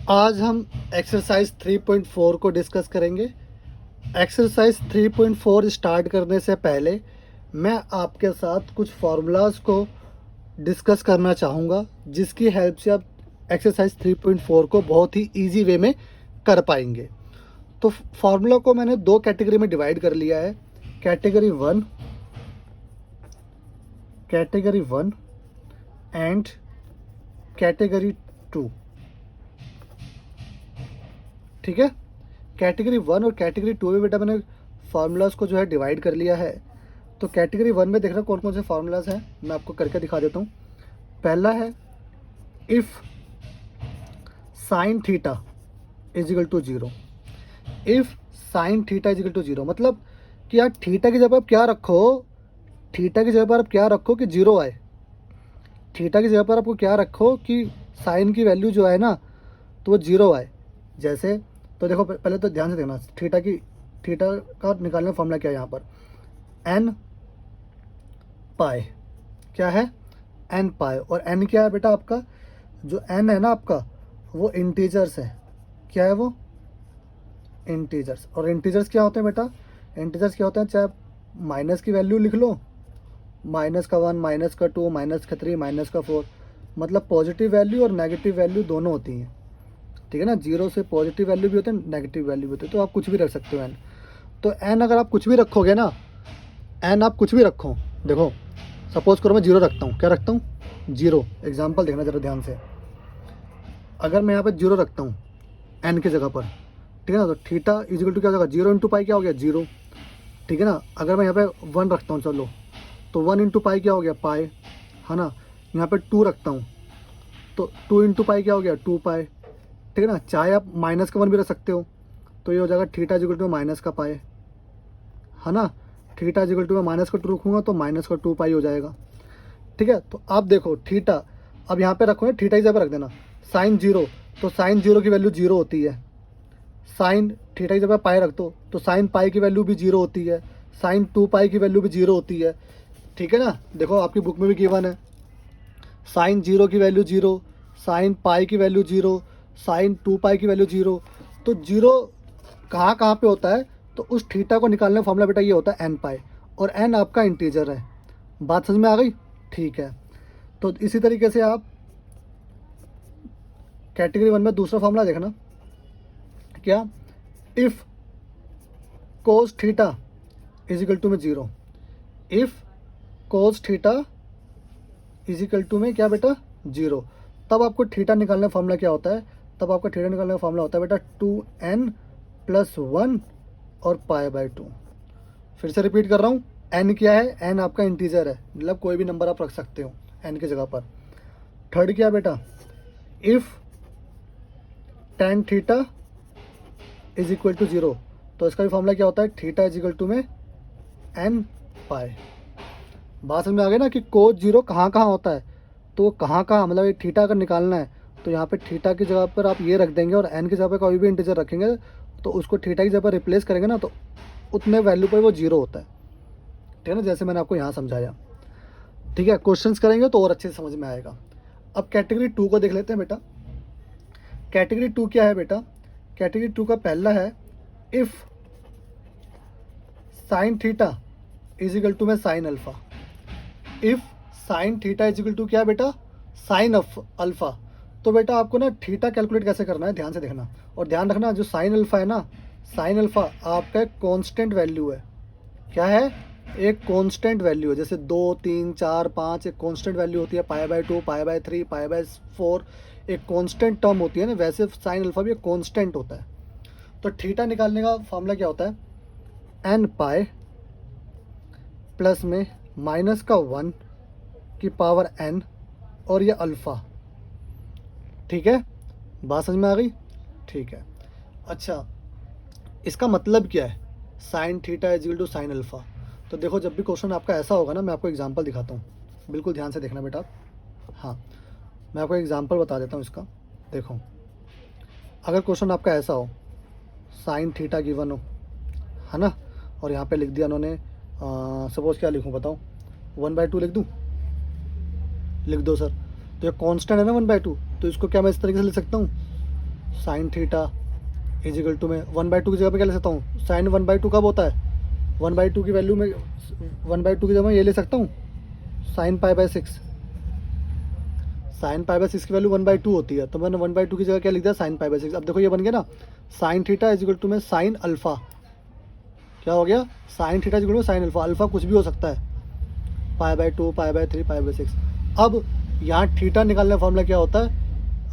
आज हम एक्सरसाइज 3.4 को डिस्कस करेंगे। एक्सरसाइज 3.4 स्टार्ट करने से पहले मैं आपके साथ कुछ फार्मूलाज को डिस्कस करना चाहूँगा, जिसकी हेल्प से आप एक्सरसाइज 3.4 को बहुत ही इजी वे में कर पाएंगे। तो फार्मूला को मैंने दो कैटेगरी में डिवाइड कर लिया है, category one and category to. ठीक है, कैटेगरी वन और कैटेगरी टू में बेटा मैंने फार्मूलाज को जो है डिवाइड कर लिया है। तो कैटेगरी वन में देख रहा कौन कौन से फार्मूलाज हैं, मैं आपको करके दिखा देता हूँ। पहला है if sine theta is equal to zero. If sine theta is equal to zero मतलब कि यार थीटा की जगह आप क्या रखो, थीटा की जगह पर आप क्या रखो कि जीरो आए। थीटा की जगह पर आपको क्या रखो कि साइन की वैल्यू जो है ना तो वो जीरो आए। जैसे तो देखो पहले तो ध्यान से देखना, थीटा का निकालने का फॉर्मूला क्या है यहाँ पर, एन पाए। क्या है, एन पाए। और एन क्या है बेटा, आपका जो एन है ना आपका वो इंटीजर्स है। क्या है वो, इंटीजर्स। और इंटीजर्स क्या होते हैं बेटा, इंटीजर्स क्या होते हैं, चाहे माइनस की वैल्यू लिख लो, माइनस का वन, माइनस का टू, माइनस का थ्री, माइनस का फोर, मतलब पॉजिटिव वैल्यू और नेगेटिव वैल्यू दोनों होती हैं। ठीक है ना, जीरो से पॉजिटिव वैल्यू भी होते हैं, नेगेटिव वैल्यू भी होती है। तो आप कुछ भी रख सकते हो एन। तो एन अगर आप कुछ भी रखोगे ना, एन आप कुछ भी रखो, देखो सपोज करो मैं जीरो रखता हूँ, क्या रखता हूँ, जीरो। एग्जाम्पल देखना जरा ध्यान से, अगर मैं यहाँ पे जीरो रखता हूँ एन की जगह पर, ठीक है ना, तो थीटा इजिकल टू क्या हो जाएगा, जीरो इंटू पाई क्या हो गया, जीरो। ठीक है ना, अगर मैं यहाँ पे वन रखता हूँ, चलो तो वन इंटू पाई क्या हो गया, पाई, है ना। यहाँ पे टू रखता हूँ तो टू इंटू पाई क्या हो गया, टू पाई। ठीक है ना, चाहे आप माइनस का वन भी रख सकते हो, तो ये हो जाएगा थीटा इजिकल टू माइनस का पाई, है ना। थीटा इजिकल टू में माइनस का टू रखूँगा तो माइनस का टू पाई हो जाएगा। ठीक है, तो आप देखो थीटा, अब यहाँ पे रखो, थीटा की जगह रख देना साइन जीरो, तो साइन जीरो की वैल्यू जीरो होती है। साइन थीटा की जगह पाई रख दो तो साइन पाई की वैल्यू भी जीरो होती है, साइन टू पाई की वैल्यू भी जीरो होती है। ठीक है ना, देखो आपकी बुक में भी गिवन है, साइन जीरो की वैल्यू जीरो, साइन पाई की वैल्यू जीरो, साइन टू पाई की वैल्यू जीरो। तो जीरो कहाँ कहाँ पे होता है, तो उस थीटा को निकालने का फॉर्मूला बेटा ये होता है एन पाई, और एन आपका इंटीजर है। बात समझ में आ गई, ठीक है। तो इसी तरीके से आप कैटेगरी वन में दूसरा फॉर्मूला देखना, क्या, if cos theta is equal to में zero. If cos theta is equal to में क्या बेटा, जीरो, तब आपको थीटा निकालने का फॉर्मूला क्या होता है, तब आपका थीटा निकालने का फॉर्मूला होता है बेटा टू एन प्लस वन और पाई बाई टू। फिर से रिपीट कर रहा हूँ, एन क्या है, एन आपका इंटीजर है, मतलब कोई भी नंबर आप रख सकते हो एन की जगह पर। थर्ड क्या बेटा, if tan theta is equal to zero, तो इसका भी फॉर्मूला क्या होता है, थीटा इज इक्वल टू में एन पाई। बात समझ में आ गई ना कि कोस जीरो कहाँ कहाँ होता है, तो कहाँ कहाँ मतलब ये थीटा अगर निकालना है तो यहाँ पे थीटा की जगह पर आप ये रख देंगे, और एन की जगह पर कोई भी इंटीजर रखेंगे तो उसको थीटा की जगह पर रिप्लेस करेंगे ना, तो उतने वैल्यू पर वो जीरो होता है। ठीक है ना, जैसे मैंने आपको यहाँ समझाया। ठीक है, क्वेश्चंस करेंगे तो और अच्छे से समझ में आएगा। अब कैटेगरी टू को देख लेते हैं बेटा। कैटेगरी टू क्या है बेटा, कैटेगरी टू का पहला है if sine theta is equal to में sine alpha. If sine theta is equal to क्या है बेटा, साइन ऑफ अल्फ़ा। तो बेटा आपको ना थीटा कैलकुलेट कैसे करना है, ध्यान से देखना, और ध्यान रखना जो साइन अल्फ़ा है ना, साइन अल्फ़ा आपका एक कांस्टेंट वैल्यू है। क्या है, एक कांस्टेंट वैल्यू है। जैसे दो, तीन, चार, पाँच एक कांस्टेंट वैल्यू होती है, pi by two, pi by three, pi by four एक कांस्टेंट टर्म होती है ना, वैसे साइन अल्फ़ा भी एक कांस्टेंट होता है। तो थीटा निकालने का फॉर्मूला क्या होता है, एन पाई प्लस में माइनस का वन की पावर एन और ये अल्फ़ा। ठीक है, बात समझ में आ गई, ठीक है। अच्छा, इसका मतलब क्या है, sine theta is equal to sine alpha. तो देखो जब भी क्वेश्चन आपका ऐसा होगा ना, मैं आपको एग्जांपल दिखाता हूँ, बिल्कुल ध्यान से देखना बेटा। हाँ, मैं आपको एग्जांपल बता देता हूँ इसका। देखो अगर क्वेश्चन आपका ऐसा हो, साइन थीटा गिवन हो, है ना, और यहाँ पे लिख दिया उन्होंने, सपोज़ क्या लिखूँ बताओ, वन बाई टू लिख दूँ, लिख दो सर। तो ये कांस्टेंट है ना वन बाई टू, तो इसको क्या मैं इस तरीके से लिख सकता हूँ, sine theta is equal to में 1/2 की जगह पे क्या ले सकता हूँ, साइन 1/2 कब होता है, 1/2 की वैल्यू में 1/2 की जगह मैं ये ले सकता हूँ साइन π/6, साइन π/6 की वैल्यू 1/2 होती है, तो मैंने 1/2 की जगह क्या लिख दिया साइन π/6। अब देखो ये बन गया ना sine theta is equal to में साइन अल्फ़ा, क्या हो गया sine theta is equal to sine alpha, alpha कुछ भी हो सकता है π/2 π/3 π/6। अब यहाँ थीटा निकालने का फॉर्मूला क्या होता है,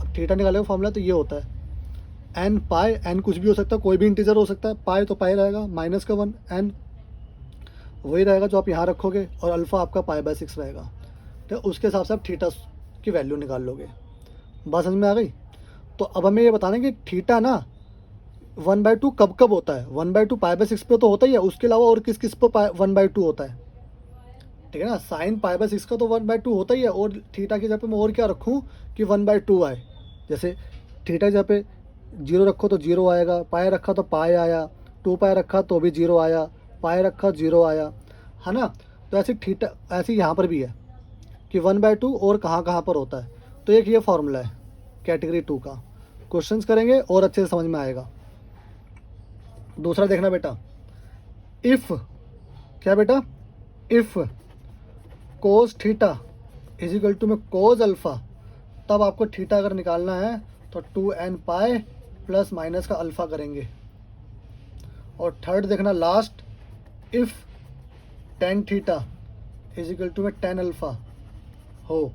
अब थीटा निकालने का फॉर्मूला तो ये होता है एन पाई, एन कुछ भी हो सकता है, कोई भी इंटीजर हो सकता है, पाई तो पाई रहेगा माइनस का 1, एन वही रहेगा जो आप यहाँ रखोगे, और अल्फ़ा आपका π/6 रहेगा, तो उसके हिसाब से आप थीटा की वैल्यू निकाल लोगे। बात समझ में आ गई। तो अब हमें ये बताना कि थीटा ना 1/2 कब कब होता है, 1/2 π/6 पे तो होता ही है, उसके अलावा और किस किस पे 1/2 होता है, ठीक है ना। साइन π/6 का तो 1/2 होता ही है, और थीटा की जगह पे मैं और क्या रखूँ कि 1/2 आए, जैसे थीटा की जगह पे 0 रखो तो 0 आएगा, पाए रखा तो पाए आया, 2 पाए रखा तो भी 0 आया, पाए रखा 0 आया, है ना। तो ऐसे थीटा ऐसे यहाँ पर भी है कि 1/2 और कहाँ कहाँ पर होता है। तो एक ये फार्मूला है कैटेगरी 2 का, क्वेश्चंस करेंगे और अच्छे से समझ में आएगा। दूसरा देखना बेटा, इफ़ क्या बेटा, if cos theta is equal to में कोस अल्फ़ा, तब आपको थीटा अगर निकालना है तो 2n पाई प्लस माइनस का अल्फ़ा करेंगे। और थर्ड देखना last, if tan theta is equal to में टेन अल्फ़ा हो,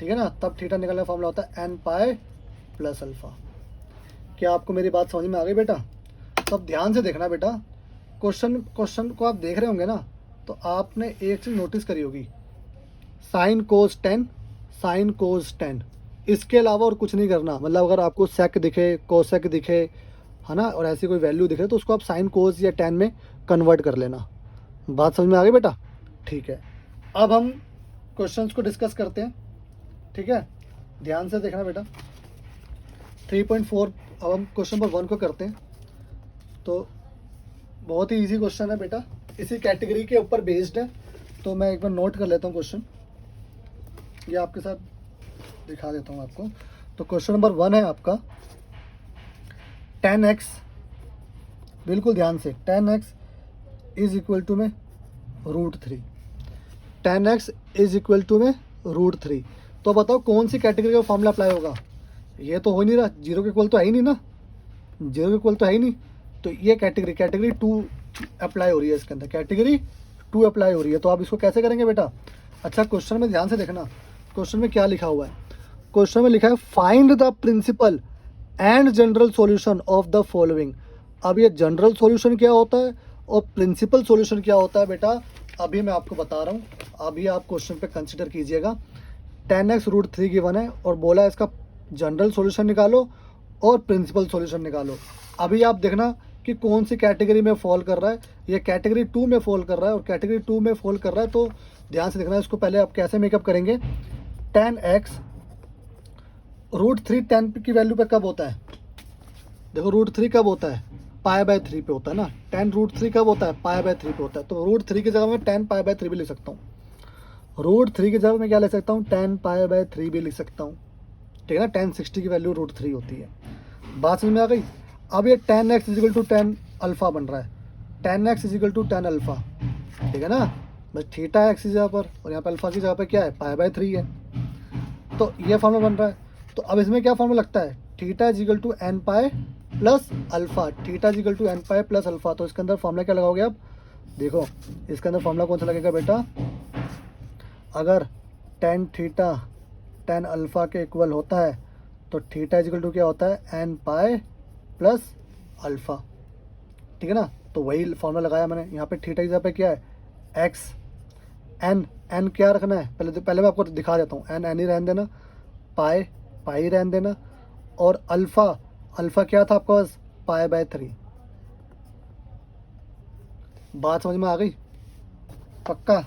ठीक है ना, तब थीटा निकालने का फॉर्मूला होता है n पाई प्लस अल्फ़ा। क्या आपको मेरी बात समझ में आ गई बेटा। सब ध्यान से देखना बेटा, क्वेश्चन को आप देख रहे होंगे ना, तो आपने एक चीज़ नोटिस करी होगी, साइन कोस 10 साइन कोस 10, इसके अलावा और कुछ नहीं करना। मतलब अगर आपको सेक दिखे, कोसेक दिखे, है ना, और ऐसी कोई वैल्यू दिखे तो उसको आप साइन कोस या 10 में कन्वर्ट कर लेना। बात समझ में आ गई बेटा, ठीक है। अब हम क्वेश्चंस को डिस्कस करते हैं, ठीक है, ध्यान से देखना बेटा। 3.4 अब हम क्वेश्चन नंबर 1 को करते हैं। तो बहुत ही इजी क्वेश्चन है बेटा, इसी कैटेगरी के ऊपर बेस्ड है, तो मैं एक बार नोट कर लेता हूँ क्वेश्चन, ये आपके साथ दिखा देता हूँ आपको। तो क्वेश्चन नंबर 1 है आपका 10x, बिल्कुल ध्यान से, 10x इज इक्वल टू में √3, 10x इज इक्वल टू में √3। तो बताओ कौन सी कैटेगरी का फॉर्मूला अप्लाई होगा। ये तो हो नहीं रहा, जीरो के इक्वल तो है ही नहीं ना, जीरो के इक्वल तो है ही नहीं, तो ये कैटेगरी 2 अप्लाई हो रही है इसके अंदर, कैटेगरी 2 अप्लाई हो रही है। तो आप इसको कैसे करेंगे बेटा। अच्छा क्वेश्चन में ध्यान से देखना, क्वेश्चन में क्या लिखा हुआ है। क्वेश्चन में लिखा है find the principal and general solution of the following. अब ये जनरल सॉल्यूशन क्या होता है और प्रिंसिपल सॉल्यूशन क्या होता है बेटा, अभी मैं आपको बता रहा हूँ, अभी आप क्वेश्चन पे कंसिडर कीजिएगा। 10x √3 गिवन है और बोला है इसका जनरल सॉल्यूशन निकालो और प्रिंसिपल सॉल्यूशन निकालो। अभी आप देखना कि कौन सी कैटेगरी में फॉल कर रहा है, ये कैटेगरी 2 में फॉल कर रहा है, और कैटेगरी 2 में फॉल कर रहा है तो ध्यान से देखना। इसको पहले आप कैसे मेकअप करेंगे, 10x √3 10 की वैल्यू पे कब होता है, देखो √3 कब होता है, π/3 पे होता है ना, 10 √3 कब होता है, π/3 पे होता है। तो √3 की जगह मैं 10 π/3 भी लिख सकता हूँ, √3 की जगह मैं क्या लिख सकता हूँ, 10 π/3 भी लिख सकता हूँ, ठीक है ना। 1060 की वैल्यू √3 होती है। बात समझ में आ गई। अब ये 10x is equal to 10 alpha बन रहा है, 10x is equal to 10 alpha, ठीक है ना, बस थीटा एक्स इस जगह पर और यहाँ पर अल्फ़ा की जगह पर क्या है, π/3 है, तो ये फॉर्मूला बन रहा है। तो अब इसमें क्या फॉर्मूला लगता है, theta is equal to n pi plus alpha, theta is equal to n pi plus alpha. तो इसके अंदर फॉर्मूला क्या लगाओगे आप, देखो इसके अंदर फॉर्मूला कौन सा लगेगा बेटा, अगर tan थीटा tan अल्फ़ा के इक्वल होता है तो थीटा इज इक्वल टू क्या होता है, n पाई प्लस अल्फ़ा, ठीक है ना। तो वही फॉर्मूला लगाया मैंने यहाँ पे, थीटा की जगह पे क्या है x, n क्या रखना है, पहले मैं आपको दिखा देता हूँ, n ही रहने देना, पाई रहने देना, और अल्फ़ा क्या था आपका पास, π/3। बात समझ में आ गई, पक्का,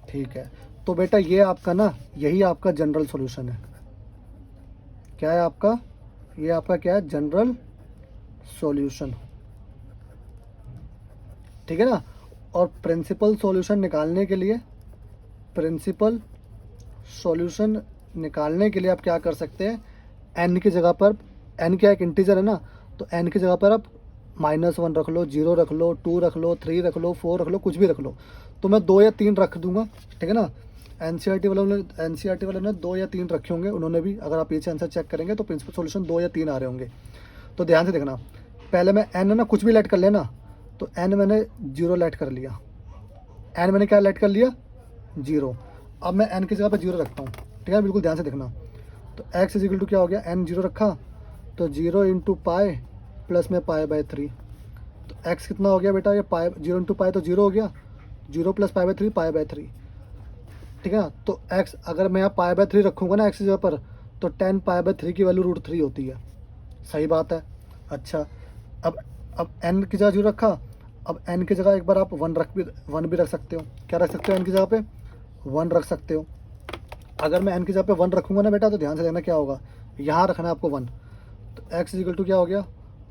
ठीक है। तो बेटा ये आपका ना, यही आपका जनरल सॉल्यूशन है। क्या है आपका, ये आपका क्या है, जनरल सॉल्यूशन, ठीक है ना। और प्रिंसिपल सॉल्यूशन निकालने के लिए, प्रिंसिपल सॉल्यूशन निकालने के लिए आप क्या कर सकते हैं, n की जगह पर एन क्या एक इंटीजर है ना, तो एन की जगह पर आप -1 रख लो, 0 रख लो, 2 रख लो, 3 रख लो, 4 रख लो, कुछ भी रख लो। तो मैं 2 या 3 रख दूंगा, ठीक है ना। एनसीईआरटी वालों ने 2 या 3 रखे होंगे उन्होंने भी, अगर आप पीछे आंसर चेक करेंगे तो प्रिंसिपल सॉल्यूशन 2 या 3 आ रहे होंगे। तो ध्यान से देखना, पहले मैं एन है ना कुछ भी लेट कर लेना, तो एन मैंने 0 लेट कर लिया, एन मैंने क्या लेट कर लिया 0। अब मैं एन की जगह पर 0 रखता हूँ, ठीक है, बिल्कुल ध्यान से देखना। तो एक्स इज इक्वल टू क्या हो गया, एन 0 रखा तो 0 इंटू पाए प्लस में पाए/3। तो एक्स कितना हो गया बेटा, ये पाए 0 इंटू पाए तो 0 हो गया, 0 प्लस पाए/3 पाए/3, ठीक है ना। तो एक्स अगर मैं यहाँ पाए/3 रखूँगा ना एक्स की जगह पर, तो 10 पाए/3 की वैल्यू √3 होती है, सही बात है। अच्छा, अब एन की जगह 0 रखा, अब एन की जगह एक बार आप 1 भी रख सकते हो। क्या रख सकते हो एन की जगह पे, 1 रख सकते हो। अगर मैं एन की जगह पे 1 रखूँगा ना बेटा, तो ध्यान से देखना क्या होगा, यहाँ रखना है आपको 1। तो एक्स इक्वल टू क्या हो गया,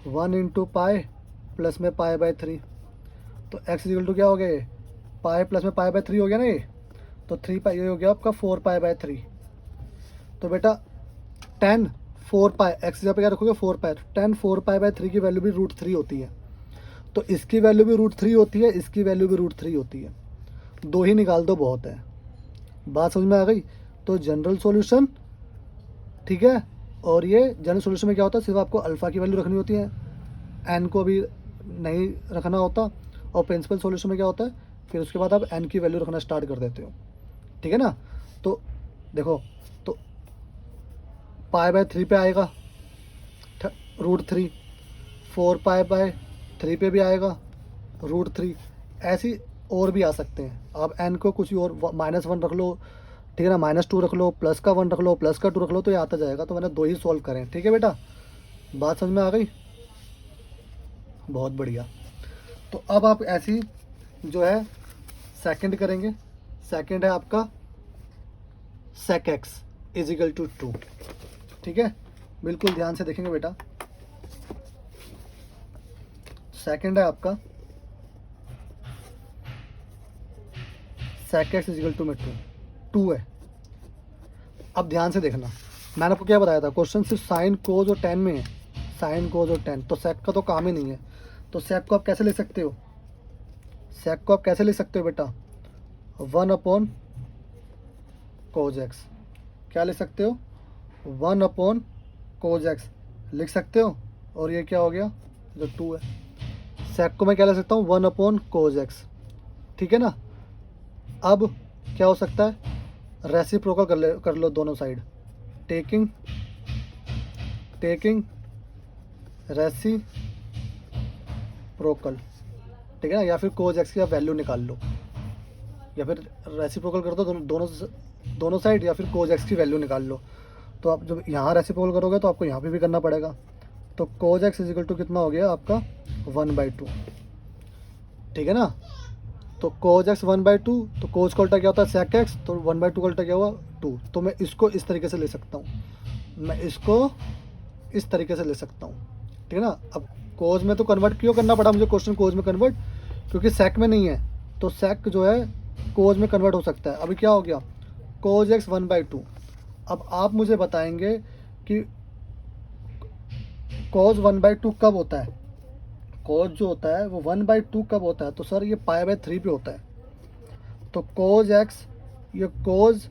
1 इंटू पाए प्लस में पाए/3। तो एक्स इक्वल टू क्या हो गया, ये पाए प्लस में पाए/3 हो गया ना ये, तो 3 पाए ये हो गया आपका 4 पाए/3। तो बेटा 10 4 पाए, एक्स जगह पे क्या रखोगे 4 पाए, 10 4 पाए/3 की वैल्यू भी √3 होती है। तो इसकी वैल्यू भी √3 होती है, इसकी वैल्यू भी √3 होती है, 2 ही निकाल दो बहुत है। बात समझ में आ गई। तो जनरल सॉल्यूशन, ठीक है, और ये जनरल सॉल्यूशन में क्या होता है, सिर्फ आपको अल्फ़ा की वैल्यू रखनी होती है, एन को भी नहीं रखना होता। और प्रिंसिपल सॉल्यूशन में क्या होता है, फिर उसके बाद आप एन की वैल्यू रखना स्टार्ट कर देते हो, ठीक है ना। तो देखो, तो पाए/3 पे आएगा √3, 4 पाए/3 पे भी आएगा √3, ऐसी और भी आ सकते हैं। आप एन को कुछ और -1 रख लो, ठीक है ना, -2 रख लो, प्लस का 1 रख लो, प्लस का 2 रख लो, तो ये आता जाएगा। तो मैंने 2 ही सॉल्व करें, ठीक है बेटा, बात समझ में आ गई, बहुत बढ़िया। तो अब आप ऐसी जो है सेकंड करेंगे, सेकंड है आपका sec x is equal to 2, ठीक है, बिल्कुल ध्यान से देखेंगे बेटा। सेकंड है आपका sec x is equal to में 2 है। अब ध्यान से देखना, मैंने आपको क्या बताया था, क्वेश्चन सिर्फ साइन कोज और टेन में है, साइन कोज और टेन, तो सेक का तो काम ही नहीं है। तो सेक को आप कैसे ले सकते हो, सेक को आप कैसे ले सकते हो बेटा, 1 कोज एक्स, क्या ले सकते हो, 1 कोज एक्स लिख सकते हो। और ये क्या हो गया, जो 2 है, सेक को मैं क्या ले सकता हूँ, 1 कोज एक्स, ठीक है ना। अब क्या हो सकता है, रेसिप्रोकल कर लो दोनों साइड, टेकिंग रेसिप्रोकल, ठीक है ना, या फिर कोज एक्स की आप वैल्यू निकाल लो, या फिर रेसिप्रोकल कर दो दोनों साइड, या फिर कोज एक्स की वैल्यू निकाल लो। तो आप जब यहाँ रेसिप्रोकल करोगे तो आपको यहाँ पे भी करना पड़ेगा। तो cos x is equal to कितना हो गया आपका 1/2, ठीक है ना। तो कोज एक्स 1/2, तो कोज का उल्टा क्या होता है सेक एक्स, तो 1/2 का उल्टा क्या हुआ 2। तो मैं इसको इस तरीके से ले सकता हूँ, मैं इसको इस तरीके से ले सकता हूँ, ठीक है ना। अब कोज में तो कन्वर्ट क्यों करना पड़ा मुझे क्वेश्चन कोज में कन्वर्ट, क्योंकि सेक में नहीं है, तो सेक जो है कोज में कन्वर्ट हो सकता है। अभी क्या हो गया, कोज एक्स 1/2। अब आप मुझे बताएंगे कि कोज 1/2 कब होता है, कोज जो होता है वो 1/2 कब होता है, तो सर ये पाए/3 पे होता है। तो कोज एक्स, ये कोज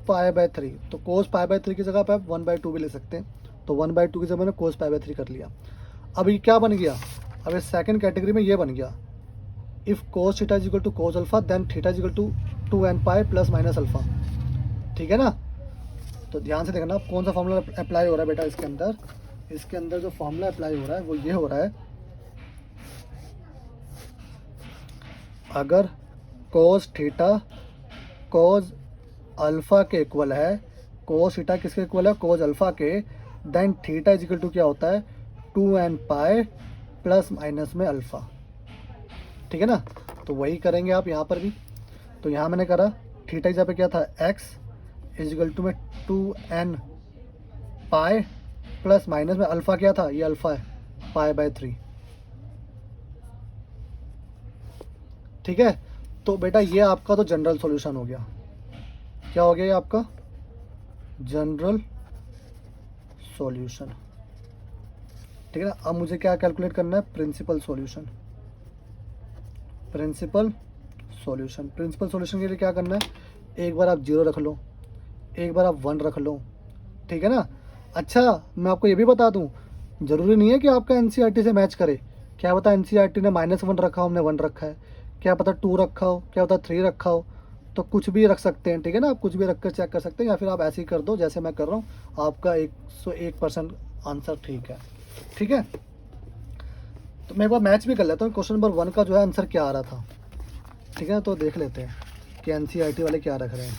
पाए/3, तो कोज पाए/3 की जगह पे आप 1/2 भी ले सकते हैं। तो 1/2 की जगह मैंने कोज पाए/3 कर लिया। अब ये क्या बन गया, अब ये सेकंड कैटेगरी में ये बन गया, if cos theta is equal to cos alpha then theta is equal to 2n pi plus minus alpha, ठीक है ना। तो ध्यान से देखना कौन सा फॉर्मूला अप्लाई हो रहा है बेटा इसके अंदर, इसके अंदर जो फॉर्मूला अप्लाई हो रहा है वो ये हो रहा है, अगर कोस थीटा कोज अल्फ़ा के इक्वल है, कोस थीटा किसके इक्वल है, कोज अल्फ़ा के, then theta is equal to क्या होता है 2n पाए प्लस माइनस में अल्फ़ा, ठीक है ना। तो वही करेंगे आप यहाँ पर भी। तो यहाँ मैंने करा थीटा की जगह पे क्या था x इज इक्वल टू में 2n पाए प्लस माइनस में अल्फ़ा क्या था, ये अल्फ़ा है पाए/3, ठीक है। तो बेटा ये आपका तो जनरल सॉल्यूशन हो गया, क्या हो गया, ये आपका जनरल सॉल्यूशन। ठीक है ना। अब मुझे क्या कैलकुलेट करना है, प्रिंसिपल सॉल्यूशन। प्रिंसिपल सॉल्यूशन के लिए क्या करना है, एक बार आप 0 रख लो, एक बार आप 1 रख लो, ठीक है ना। अच्छा मैं आपको ये भी बता दूं, ज़रूरी नहीं है कि आपका एनसीईआरटी से मैच करे। क्या पता एनसीईआरटी ने -1 रखा हो, हमने 1 रखा है, क्या पता 2 रखा हो, क्या पता 3 रखा हो, तो कुछ भी रख सकते हैं, ठीक है ना। आप कुछ भी रख कर चेक कर सकते हैं, या फिर आप ऐसे ही कर दो जैसे मैं कर रहा हूँ। आपका 101% आंसर ठीक है, ठीक है। तो मैं एक बार मैच भी कर लेता हूँ, क्वेश्चन नंबर 1 का जो है आंसर क्या आ रहा था, ठीक है। तो देख लेते हैं कि एनसीईआरटी वाले क्या रख रहे हैं।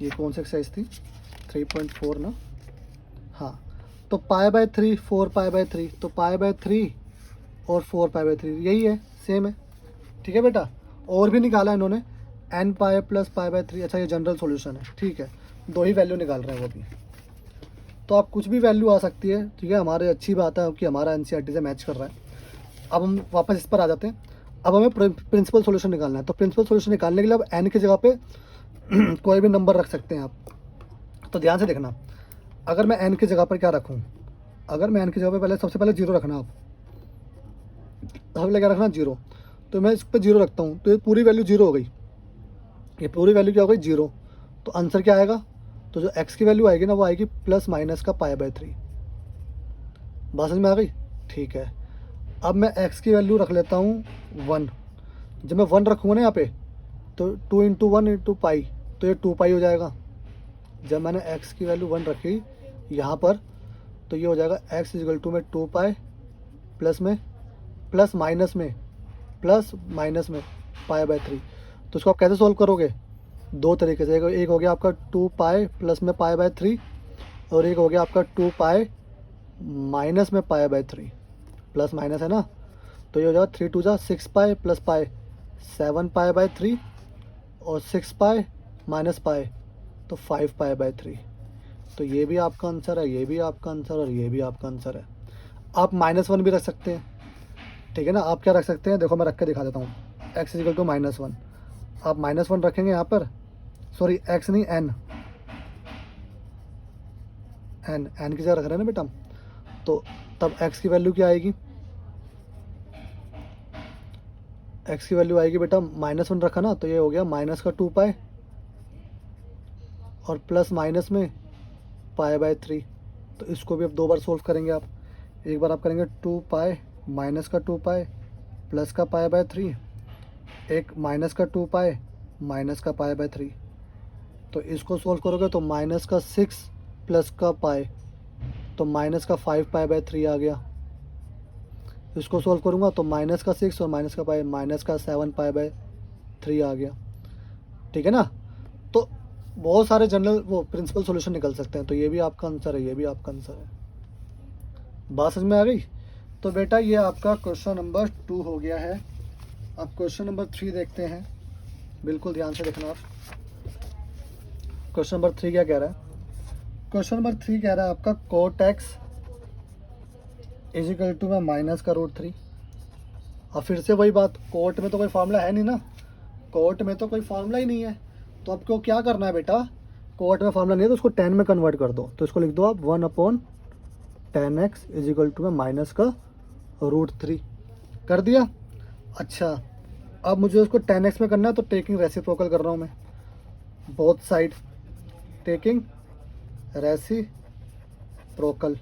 ये कौन सी एक्सरसाइज थी, 3.4 ना, हाँ। तो π/3 4π/3, तो π/3 और 4π/3 यही है, सेम है, ठीक है बेटा। और भी निकाला है इन्होंने n पाई प्लस π/3, अच्छा ये जनरल सॉल्यूशन है, ठीक है। 2 ही वैल्यू निकाल रहे हैं वो भी, तो आप कुछ भी वैल्यू आ सकती है, ठीक है। हमारे अच्छी बात है कि हमारा एनसीईआरटी से मैच कर रहा है। अब हम वापस इस पर आ जाते हैं। अब हमें प्रिंसिपल सॉल्यूशन निकालना है, तो प्रिंसिपल सॉल्यूशन निकालने के लिए अब n की जगह पे कोई भी नंबर रख सकते हैं आप। तो ध्यान से देखना, अगर मैं n की जगह पर क्या रखूँ, अगर मैं n की जगह पर पहले सबसे पहले 0 रखना, आप सबसे पहले क्या रखना 0, तो मैं इस पर 0 रखता हूँ, तो ये पूरी वैल्यू 0 हो गई, ये पूरी वैल्यू क्या हो गई 0। तो आंसर क्या आएगा, तो जो x की वैल्यू आएगी ना वो आएगी +- का π/3। बात समझ में आ गई, ठीक है। अब मैं x की वैल्यू रख लेता हूँ 1। जब मैं 1 रखूँगा ना यहाँ पे, तो 2 × 1 × पाई, तो ये 2 पाई हो जाएगा। जब मैंने x की वैल्य/, 1 रखी यहाँ पर, तो ये हो जाएगा x = 2 पाई प्लस में π/3। तो इसको आप कैसे सोल्व करोगे, 2 तरीके से। एक हो गया आपका 2 पाई प्लस में π/3, और एक हो गया आपका 2 पाई माइनस में π/3, प्लस माइनस है ना। तो ये हो जाएगा 3 × 2 = 6 पाई प्लस पाई 7 π/3, और 6 पाई माइनस पाई तो 5 π/3। तो ये भी आपका आंसर है, ये भी आपका आंसर, और ये भी आपका आंसर है। आप -1 भी रख सकते हैं, ठीक है ना। आप क्या रख सकते हैं, देखो मैं रख के दिखा देता हूँ। x = -1, आप -1 रखेंगे यहाँ पर, सॉरी x नहीं n की जगह रख रहे हैं ना बेटा। तो तब x की वैल्यू क्या आएगी, x की वैल्यू आएगी बेटा, -1 रखा ना, तो ये हो गया -2 पाई और प्लस माइनस में π/3। तो इसको भी अब 2 बार सोल्व करेंगे आप। एक बार आप करेंगे 2 पाई -2 पाई प्लस का π/3, एक -2 पाई माइनस का π/3। तो इसको सोल्व करोगे तो -6 प्लस का पाई, तो -5 π/3 आ गया। इसको सोल्व करूँगा तो -6 और माइनस का पाई, -7 π/3 आ गया, ठीक है ना। तो बहुत सारे जनरल वो प्रिंसिपल सॉल्यूशन निकल सकते हैं। तो ये भी आपका आंसर है, ये भी आपका आंसर है। बात समझ में आ गई। तो बेटा ये आपका क्वेश्चन नंबर 2 हो गया है। अब क्वेश्चन नंबर 3 देखते हैं, बिल्कुल ध्यान से देखना आप। क्वेश्चन नंबर 3 क्या कह रहा है, क्वेश्चन नंबर 3 कह रहा है आपका cot x = माइनस का √3। अब फिर से वही बात, कोट में तो कोई फार्मूला है नहीं ना, कोट में तो कोई फार्मूला ही नहीं है। तो आपको क्या करना है बेटा, कोट में फार्मूला नहीं है तो उसको 10 में कन्वर्ट कर दो। तो इसको लिख दो आप 1/10x = माइनस का √3 कर दिया। अच्छा अब मुझे उसको 10x में करना है, तो टेकिंग रेसिप्रोकल कर रहा हूँ मैं, बोथ साइड टेकिंग रेसिप्रोकल,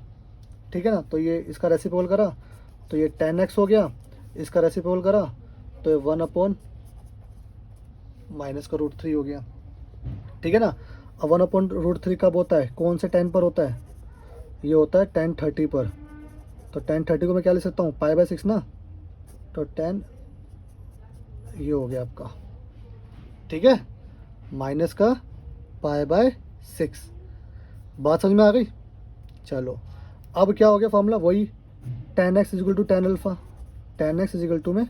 ठीक है ना। तो ये इसका रेसिप्रोकल करा तो ये 10x हो गया, इसका रेसिप्रोकल करा तो ये 1/- √3 हो गया, ठीक है ना। अब 1/√3 कब होता है, कौन से 10 पर होता है, ये होता है 10 30 पर। तो 10 30 को मैं क्या ले सकता हूँ, π/6 ना, तो 10 ये हो गया आपका, ठीक है, माइनस का π/6। बात समझ में आ गई। चलो अब क्या हो गया फॉर्मूला, वही 10x = tan alpha, 10x =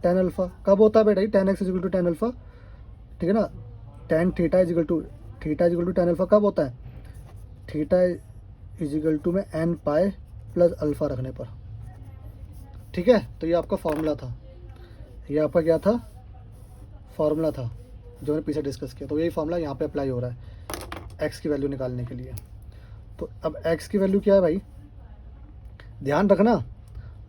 tan alpha कब होता है बेटा, 10x = tan अल्फ़ा, ठीक है ना। tan θ = tan अल्फ़ा कब होता है, θ = n पाई प्लस अल्फ़ा रखने पर, ठीक है। तो ये आपका फार्मूला था, ये आपका क्या था, फार्मूला था जो मैंने पीछे डिस्कस किया। तो यही फार्मूला यहाँ पे अप्लाई हो रहा है x की वैल्यू निकालने के लिए। तो अब x की वैल्यू क्या है भाई, ध्यान रखना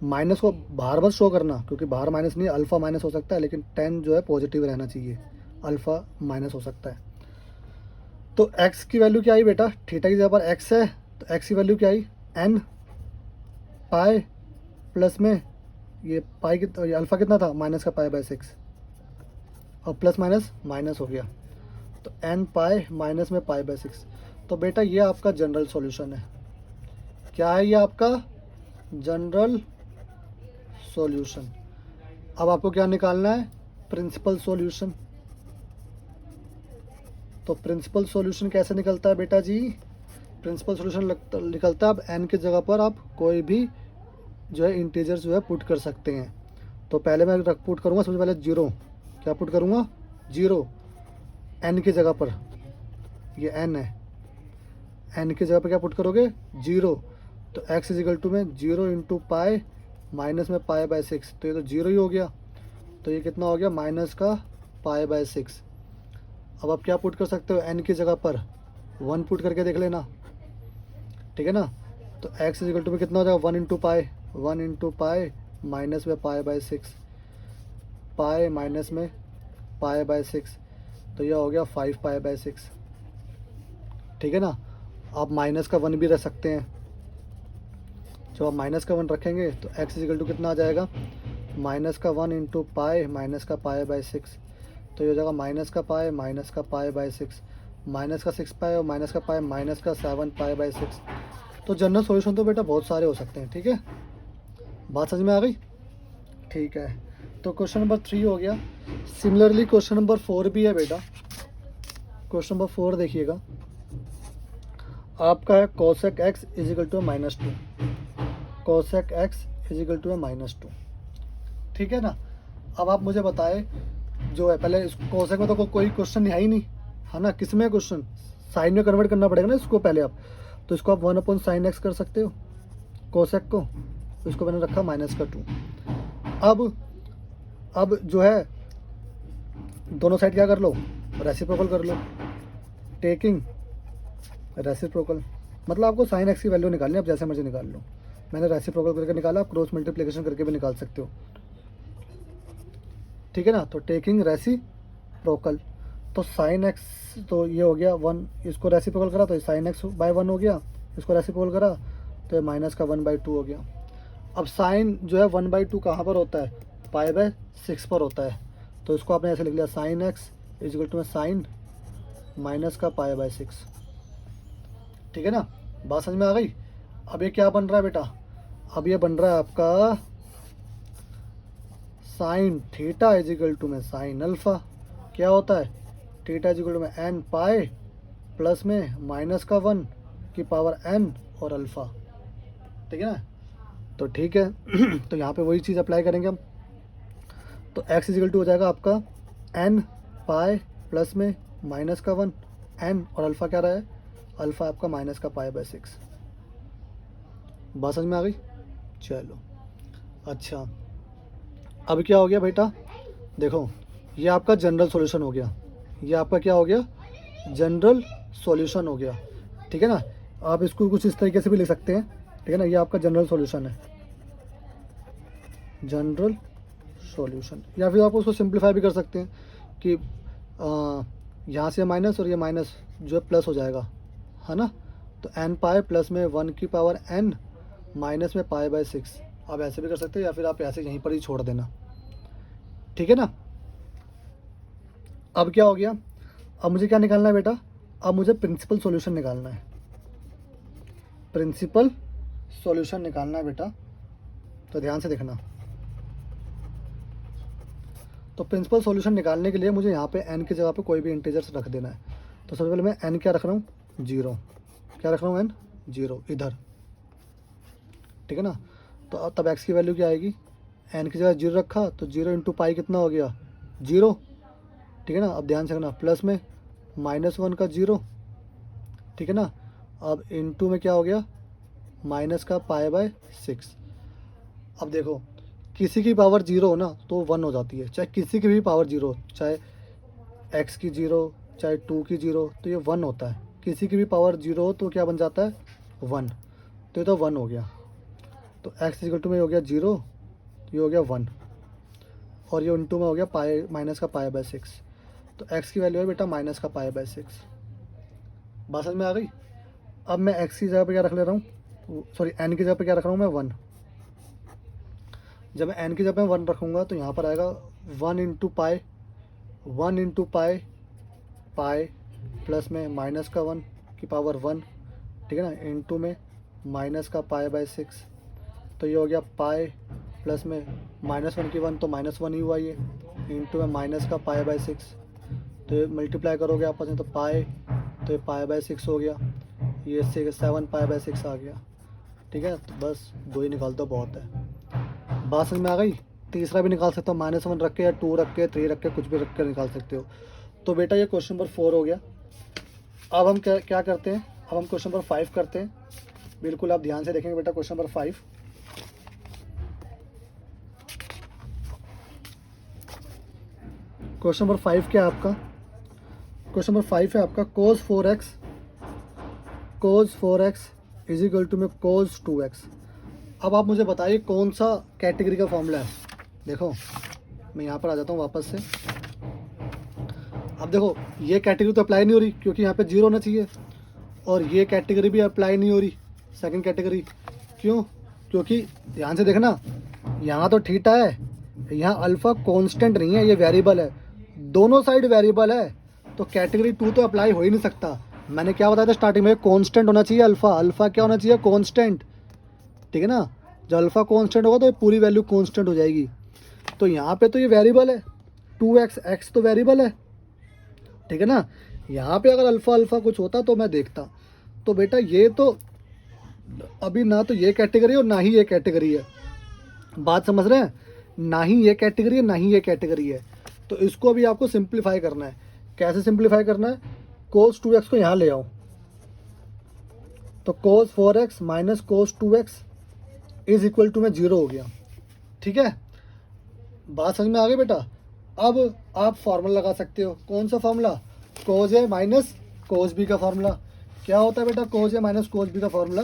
माइनस को बाहर मत शो करना, क्योंकि बाहर माइनस नहीं है, अल्फ़ा माइनस हो सकता है, लेकिन 10 जो है पॉजिटिव रहना चाहिए, अल्फ़ा माइनस हो सकता है। तो x की वैल्यू क्या आई बेटा, थीटा की जगह पर x है, तो x की वैल्यू क्या आई, n पाई प्लस में ये पाई ये अल्फ़ा कितना था, माइनस का पाई बाय 6, और प्लस माइनस माइनस हो गया, तो n पाई माइनस में पाई बाय 6। तो बेटा ये आपका जनरल सॉल्यूशन है। क्या है ये आपका जनरल सॉल्यूशन। अब आपको क्या निकालना है, प्रिंसिपल सॉल्यूशन। तो प्रिंसिपल सॉल्यूशन कैसे निकलता है बेटा जी, प्रिंसिपल सॉल्यूशन निकलता है, अब n की जगह पर आप कोई भी जो है इंटीजर्स जो है पुट कर सकते हैं। तो पहले मैं पुट करूँगा सबसे पहले 0, क्या पुट करूँगा, 0 n की जगह पर, ये n है, n की जगह पर क्या पुट करोगे, 0, तो x इजिकल टू में 0 इंटू पाई माइनस में पाई बाय 6, तो ये तो 0 ही हो गया, तो ये कितना हो गया, माइनस का पाई बाय 6। अब आप क्या पुट कर सकते हो, n की जगह पर 1 पुट करके देख लेना, ठीक है ना। तो x इजिकल टू में कितना हो जाएगा, 1 इंटू पाई माइनस में पाई बाय 6, पाई माइनस में पाई बाय 6, तो यह हो गया 5 पाई बाय 6, ठीक है ना। आप माइनस का 1 भी रख सकते हैं, जब आप माइनस का 1 रखेंगे तो x इजिकल टू कितना आ जाएगा, माइनस का 1 इंटू पाई माइनस का पाई बाय 6, तो ये हो जाएगा माइनस का पाई बाय 6, माइनस का 6 पाई और माइनस का पाई माइनस का 7 पाई बाय 6। तो जनरल सॉल्यूशन तो बेटा बहुत सारे हो सकते हैं, ठीक है, बात समझ में आ गई, ठीक है। तो क्वेश्चन नंबर 3 हो गया। सिमिलरली क्वेश्चन नंबर 4 भी है बेटा। क्वेश्चन नंबर 4 देखिएगा, आपका है cosec x is equal to -2, cosec x is equal to -2, ठीक है ना। अब आप मुझे बताए जो है, पहले इस कोसेक में तो कोई क्वेश्चन है ही नहीं, है ना, किस में क्वेश्चन, साइन में कन्वर्ट करना पड़ेगा ना इसको पहले आप, तो इसको आप 1/sin x कर सकते हो कोसेक को, तो इसको मैंने रखा -2। अब जो है दोनों साइड क्या कर लो, रेसिप्रोकल कर लो, टेकिंग रेसिप्रोकल, मतलब आपको sin x की वैल्यू निकालनी है, आप जैसे मर्जी निकाल लो, मैंने रेसिप्रोकल करके निकाला, आप क्रॉस मल्टीप्लिकेशन करके भी निकाल सकते हो, ठीक है ना। तो टेकिंग रेसिप्रोकल, तो sin x, तो ये हो गया 1, इसको रेसिप्रोकल करा तो sin x बाय 1 हो गया, इसको रेसिप्रोकल करा तो ये माइनस का 1/2 हो गया। अब साइन जो है 1/2 कहाँ पर होता है, पाई बाय 6 पर होता है, तो इसको आपने ऐसे लिख लिया, sin x इजिकल टू में साइन माइनस का पाई बाय 6, ठीक है ना, बात समझ में आ गई। अब ये क्या बन रहा है बेटा, अब ये बन रहा है आपका साइन थीटा इजिकल टू में साइन अल्फ़ा, क्या होता है, थीटा इजिकल टू में n पाई प्लस में माइनस का 1 की पावर n और अल्फ़ा, ठीक है ना। तो ठीक है तो यहाँ पे वही चीज़ अप्लाई करेंगे हम, तो x इजिकल टू हो जाएगा आपका n पाई प्लस में माइनस का 1 n, और अल्फ़ा क्या रहा है, अल्फ़ा आपका माइनस का पाई बाय 6, बात समझ में आ गई। चलो अच्छा, अब क्या हो गया बेटा, देखो ये आपका जनरल सॉल्यूशन हो गया, ये आपका क्या हो गया, जनरल सॉल्यूशन हो गया, ठीक है ना। आप इसको कुछ इस तरीके से भी लिख सकते हैं, ठीक है ना, ये आपका जनरल सॉल्यूशन है, जनरल सॉल्यूशन, या फिर आप उसको सिंप्लीफाई भी कर सकते हैं कि यहाँ से माइनस और ये माइनस जो है प्लस हो जाएगा, है ना, तो n पाई प्लस में 1 की पावर n माइनस में पाई बाय 6, आप ऐसे भी कर सकते हैं, या फिर आप ऐसे यहीं पर ही छोड़ देना, ठीक है ना। अब क्या हो गया, अब मुझे क्या निकालना है बेटा, अब मुझे प्रिंसिपल सॉल्यूशन निकालना है, प्रिंसिपल सॉल्यूशन निकालना है बेटा, तो ध्यान से देखना। तो प्रिंसिपल सॉल्यूशन निकालने के लिए मुझे यहाँ पे n की जगह पे कोई भी इंटीजर्स रख देना है। तो सबसे पहले मैं n क्या रख रहा हूँ, 0, क्या रख रहा हूँ, n 0 इधर, ठीक है ना। तो अब तब x की वैल्यू क्या आएगी, n की जगह 0 रखा तो 0 इंटू पाई कितना हो गया, 0, ठीक है ना। अब ध्यान से रखना, प्लस में -1 का 0, ठीक है ना। अब इंटू में क्या हो गया, माइनस का पाई बाय 6। अब देखो किसी की पावर 0 हो ना तो 1 हो जाती है, चाहे किसी की भी पावर 0, चाहे x की 0 चाहे 2 की 0, तो ये 1 होता है। किसी की भी पावर 0 हो तो क्या बन जाता है, 1, तो ये तो 1 हो गया। तो x इक्वल टू में हो गया 0, ये हो गया 1, और ये इंटू में हो गया पाई माइनस का पाई बाय 6। तो x की वैल्यू है बेटा माइनस का पाई बाय 6। बात समझ में आ गई। अब मैं x की जगह पे क्या रख ले रहा हूँ, सॉरी n की जगह पे क्या रख रहा हूँ मैं 1। जब मैं n की जगह पे 1 रखूँगा तो यहाँ पर आएगा 1 into pi, 1 into pi pi plus में माइनस का 1 की पावर 1, ठीक है ना, इंटू में माइनस का पाई बाय 6। तो ये हो गया पाई प्लस में -1 की 1, तो -1 ही हुआ ये, इंटू में माइनस का पाई बाय 6। तो ये मल्टीप्लाई करोगे आपस में तो पाई, तो ये पाई बाय 6 हो गया, ये 7 पाई बाय 6 आ गया। ठीक है, तो बस 2 ही निकाल दो, बहुत है। बात समझ में आ गई। तीसरा भी निकाल सकते हो, -1 रख के या 2 रख के 3 रख के कुछ भी रख के निकाल सकते हो। तो बेटा ये क्वेश्चन नंबर 4 हो गया। अब हम क्या करते हैं, अब हम क्वेश्चन नंबर 5 करते हैं। बिल्कुल आप ध्यान से देखेंगे बेटा क्वेश्चन नंबर 5। क्वेश्चन नंबर 5 क्या है आपका, क्वेश्चन नंबर 5 है आपका cos 4x is equal to में cos 2x। अब आप मुझे बताइए कौन सा कैटेगरी का फॉर्मूला है। देखो मैं यहाँ पर आ जाता हूँ वापस से। अब देखो ये कैटेगरी तो अप्लाई नहीं हो रही क्योंकि यहाँ पे 0 होना चाहिए, और ये कैटेगरी भी अप्लाई नहीं हो रही, सेकंड कैटेगरी। क्यों? क्योंकि ध्यान से देखना, यहाँ तो थीटा है, यहाँ अल्फ़ा कांस्टेंट नहीं है, ये वेरिएबल है, दोनों साइड वेरिएबल है, तो कैटेगरी 2 तो अप्लाई हो ही नहीं सकता। मैंने क्या बताया था स्टार्टिंग में, कांस्टेंट होना चाहिए अल्फ़ा, अल्फ़ा क्या होना चाहिए, कांस्टेंट। ठीक है ना, जब अल्फ़ा कांस्टेंट होगा तो ये पूरी वैल्यू कांस्टेंट हो जाएगी। तो यहाँ पे तो ये वेरिएबल है 2x, x तो वेरिएबल है, ठीक है ना। यहाँ पे अगर अल्फ़ा कुछ होता तो मैं देखता। तो बेटा ये तो अभी ना तो ये कैटेगरी और ना ही ये कैटेगरी है, बात समझ रहे हैं, ना ही ये कैटेगरी है ना ही ये कैटेगरी है। तो इसको अभी आपको सिंप्लीफाई करना है। कैसे सिंप्लीफाई करना है, cos 2x को यहाँ ले आओ, तो cos 4x minus cos 2x is equal to में 0 हो गया। ठीक है, बात समझ में आ गई बेटा। अब आप फार्मूला लगा सकते हो, कौन सा formula, cos a minus cos b का फार्मूला। क्या होता है बेटा cos a minus cos b का फार्मूला,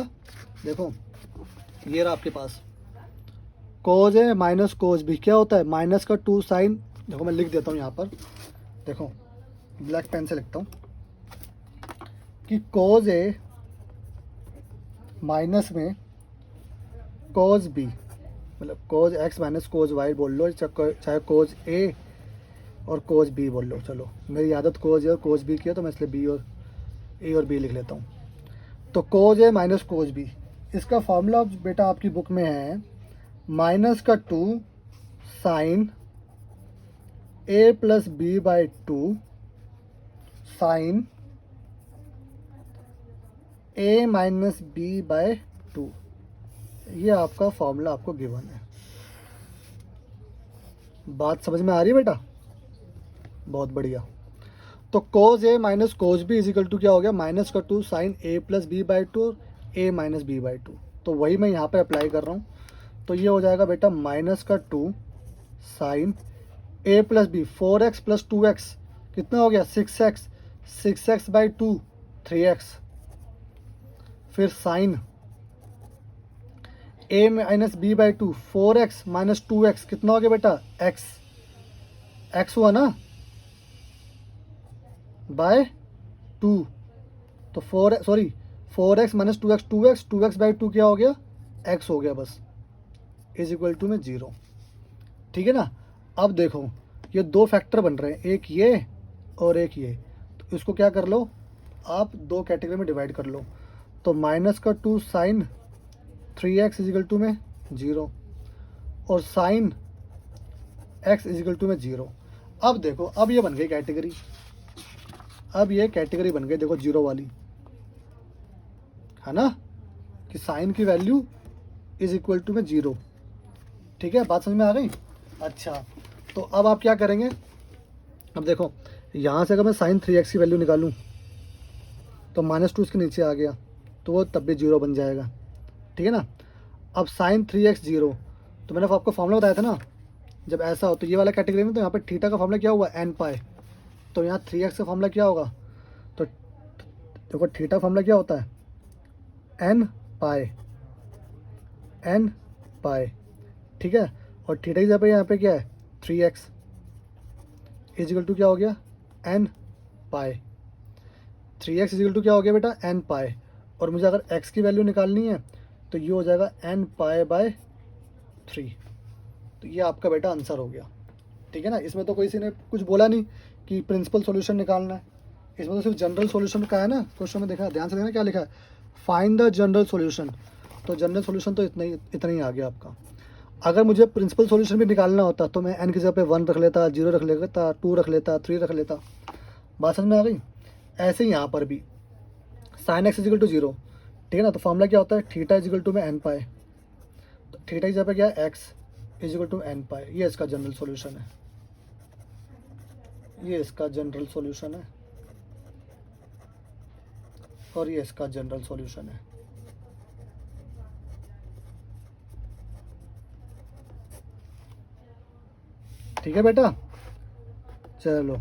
देखो ये रहा आपके पास, cos a minus cos b क्या होता है, माइनस का 2 साइन। देखो मैं लिख देता हूँ यहाँ पर, देखो ब्लैक पेन से लिखता हूँ कि cos a माइनस में cos b, मतलब cos x minus cos y बोल लो, चाहे cos a और cos b बोल लो। चलो मेरी आदत cos a और cos b की है तो मैं इसलिए b और a और b लिख लेता हूँ। तो cos a minus cos b, इसका फार्मूला बेटा आपकी बुक में है माइनस का 2 sine a plus b by 2 sine a minus b by 2। ये आपका फॉर्मूला आपको गिवन है। बात समझ में आ रही है बेटा, बहुत बढ़िया। तो cos a minus cos b is equal to क्या हो गया, माइनस का 2 sine a plus b by 2 और a माइनस बी बाई 2। तो वही मैं यहाँ पे अप्लाई कर रहा हूँ। तो ये हो जाएगा बेटा माइनस का 2 sine a plus b, 4x plus 2x कितना हो गया 6x, 6x बाई 2 3x, फिर sine a minus b by 2 4x minus 2x कितना हो गया बेटा x, x हुआ ना बाय 2, तो 4x minus 2x 2x by 2 क्या हो गया x हो गया, बस इज इक्वल टू में 0। ठीक है ना। अब देखो ये दो फैक्टर बन रहे हैं, एक ये और एक ये, तो इसको क्या कर लो आप, दो कैटेगरी में डिवाइड कर लो। तो माइनस का 2 साइन 3x इजिकल टू में 0 और साइन x इजिकल टू में 0। अब देखो अब ये बन गई कैटेगरी, अब ये कैटेगरी बन गई, देखो 0 वाली है ना, कि साइन की वैल्यू इज इक्वल टू में 0। ठीक है, बात समझ में आ गई। अच्छा तो अब आप क्या करेंगे, अब देखो यहाँ से अगर मैं साइन 3x की वैल्यू निकालूँ तो -2 इसके नीचे आ गया, तो वो तब भी 0 बन जाएगा। ठीक है ना। अब साइन 3x 0, तो मैंने आपको फॉर्मूला बताया था ना, जब ऐसा हो तो ये वाला कैटेगरी में, तो यहाँ पे थीटा का फॉर्मूला क्या हुआ n पाई, तो यहाँ 3x का फॉर्मूला क्या होगा, तो देखो थीटा फॉर्मूला क्या होता है एन पाई, एन पाई, ठीक है। और थीटा की जगह पे यहाँ पे क्या है 3x इजिकल टू क्या हो गया N pi, 3x is equal to क्या हो गया बेटा एन पाई। और मुझे अगर x की वैल्यू निकालनी है तो ये हो जाएगा एन पाई बाय 3। तो ये आपका बेटा आंसर हो गया, ठीक है ना। इसमें तो किसी ने कुछ बोला नहीं कि प्रिंसिपल सॉल्यूशन निकालना है, इसमें तो सिर्फ जनरल सॉल्यूशन का है ना। क्वेश्चन में देखा ध्यान से देखना क्या लिखा है, फाइंड द जनरल सॉल्यूशन। तो जनरल सॉल्यूशन तो इतना ही आ गया आपका। अगर मुझे प्रिंसिपल सॉल्यूशन भी निकालना होता तो मैं n की जगह पे 1 रख लेता, 0 रख लेता, 2 रख लेता, 3 रख लेता। बात समझ में आ गई। ऐसे ही यहाँ पर भी साइन एक्स इजिकल टू 0, ठीक है ना। तो फॉर्मूला क्या होता है थीटा इजिकल टू में एन पाए, तो थीटा की जगह पे क्या है x is equal to n pi. ये इसका जनरल सॉल्यूशन है, ये इसका जनरल सॉल्यूशन है और ये इसका जनरल सॉल्यूशन है। ठीक है बेटा, चलो।